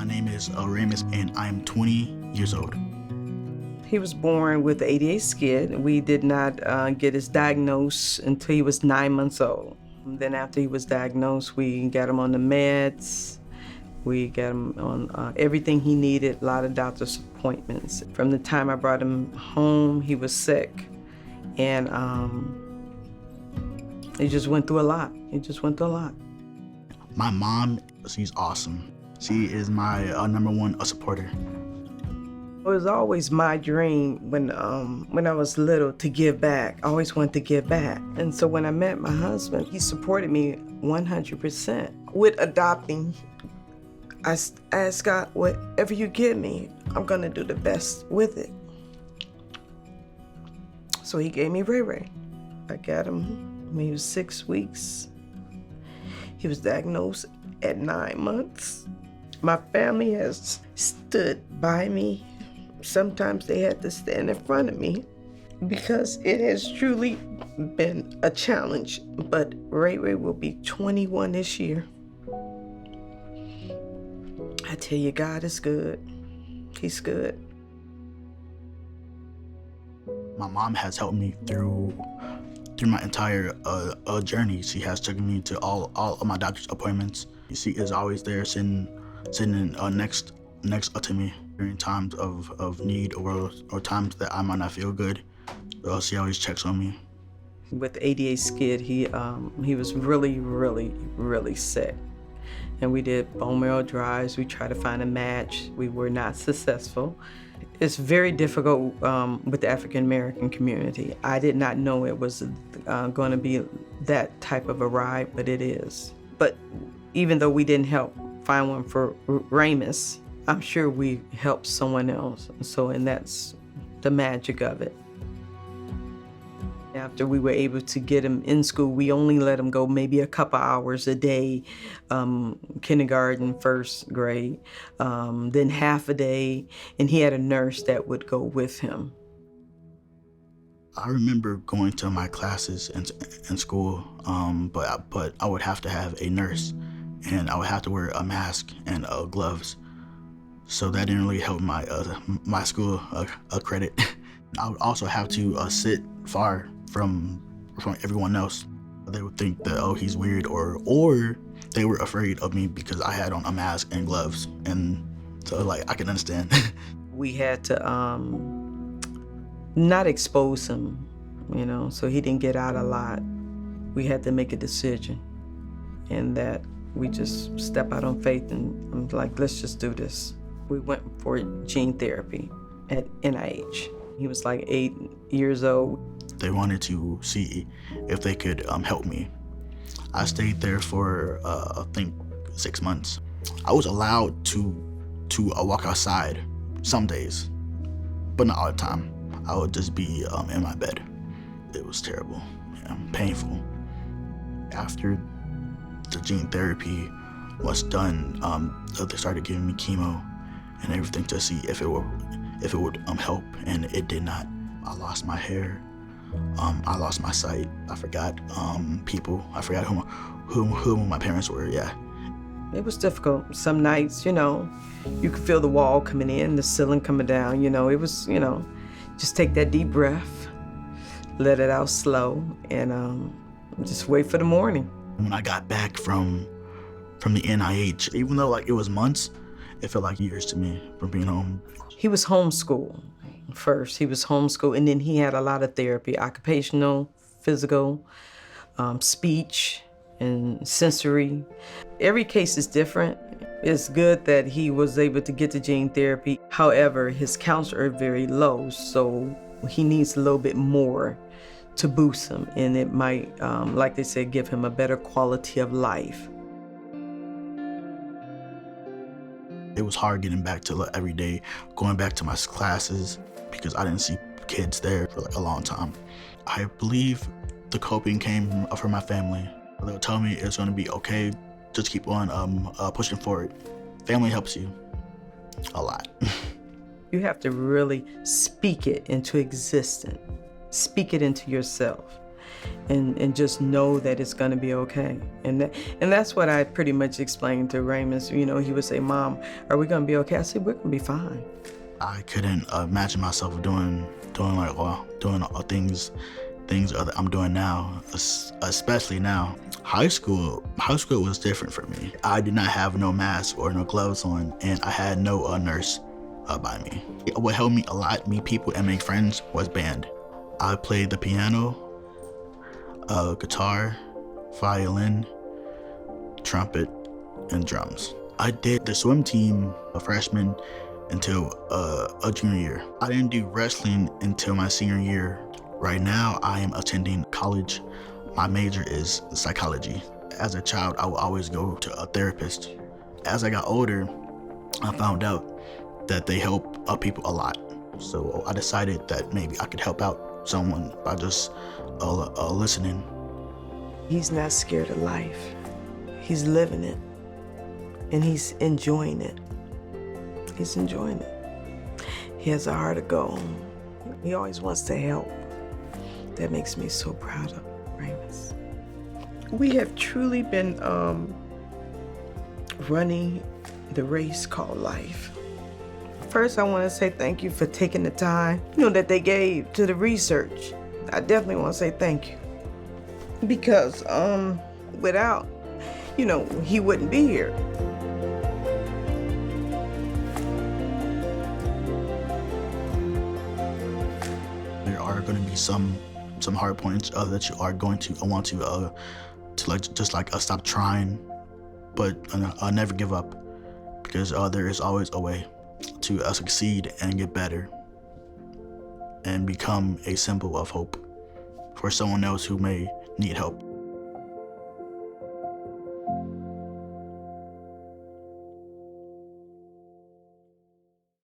My name is Ramus, and I am 20 years old. He was born with ADA SCID. We did not get his diagnosis until he was 9 months old. And then after he was diagnosed, we got him on the meds. We got him on everything he needed, a lot of doctor's appointments. From the time I brought him home, he was sick. And he just went through a lot. My mom, she's awesome. She is my number one supporter. It was always my dream when I was little to give back. I always wanted to give back. And so when I met my husband, he supported me 100%. With adopting, I asked God, whatever you give me, I'm gonna do the best with it. So he gave me RayRay. I got him when he was 6 weeks. He was diagnosed at 9 months. My family has stood by me. Sometimes they had to stand in front of me because it has truly been a challenge. But RayRay will be 21 this year. I tell you, God is good. He's good. My mom has helped me through my entire journey. She has taken me to all of my doctor's appointments. She is always there sitting next to me during times of need or times that I might not feel good. She always checks on me. With ADA SCID, he was really sick. And we did bone marrow drives. We tried to find a match. We were not successful. It's very difficult with the African American community. I did not know it was going to be that type of a ride, but it is. But even though we didn't help find one for Ramus, I'm sure we helped someone else. And that's the magic of it. After we were able to get him in school, we only let him go maybe a couple hours a day, kindergarten, first grade, then half a day, and he had a nurse that would go with him. I remember going to my classes in school, but I would have to have a nurse, and I would have to wear a mask and gloves. So that didn't really help my school credit. I would also have to sit far from everyone else. They would think that, oh, he's weird, or they were afraid of me because I had on a mask and gloves, and so like I can understand. We had to not expose him, so he didn't get out a lot. We had to make a decision, and that we just step out on faith, and I'm like, let's just do this. We went for gene therapy at NIH. He was like 8 years old. They wanted to see if they could help me. I stayed there for I think 6 months. I was allowed to walk outside some days, but not all the time. I would just be in my bed. It was terrible, painful. After the gene therapy was done, they started giving me chemo and everything to see if it would help, and it did not. I lost my hair. I lost my sight. I forgot people. I forgot who my parents were. Yeah. It was difficult. Some nights, you could feel the wall coming in, the ceiling coming down. It was, just take that deep breath, let it out slow, and just wait for the morning. When I got back from the NIH, even though it was months, it felt like years to me from being home. He was homeschooled first. He was homeschooled, and then he had a lot of therapy, occupational, physical, speech, and sensory. Every case is different. It's good that he was able to get the gene therapy. However, his counts are very low, so he needs a little bit more to boost him, and it might, like they said, give him a better quality of life. It was hard getting back to every day, going back to my classes, because I didn't see kids there for a long time. I believe the coping came from my family. They'll tell me it's going to be okay, just keep on pushing forward. Family helps you a lot. You have to really speak it into existence. Speak it into yourself. and just know that it's going to be okay. And that's what I pretty much explained to Raymond. You know, he would say, "Mom, are we going to be okay?" I said, "We're going to be fine." I couldn't imagine myself doing things that I'm doing now, especially now. High school was different for me. I did not have no mask or no gloves on, and I had no nurse by me. What helped me a lot, meet people and make friends, was band. I played the piano, guitar, violin, trumpet, and drums. I did the swim team a freshman until a junior year. I didn't do wrestling until my senior year. Right now, I am attending college. My major is psychology. As a child, I would always go to a therapist. As I got older, I found out that they help people a lot. So I decided that maybe I could help out someone by just listening. He's not scared of life. He's living it, and he's enjoying it. He's enjoying it. He has a heart of gold. He always wants to help. That makes me so proud of Ramus. We have truly been running the race called life. First, I want to say thank you for taking the time, that they gave to the research. I definitely want to say thank you. Because without, he wouldn't be here. There are going to be some hard points that you are going to want to stop trying, but never give up, because there is always a way to succeed and get better and become a symbol of hope for someone else who may need help.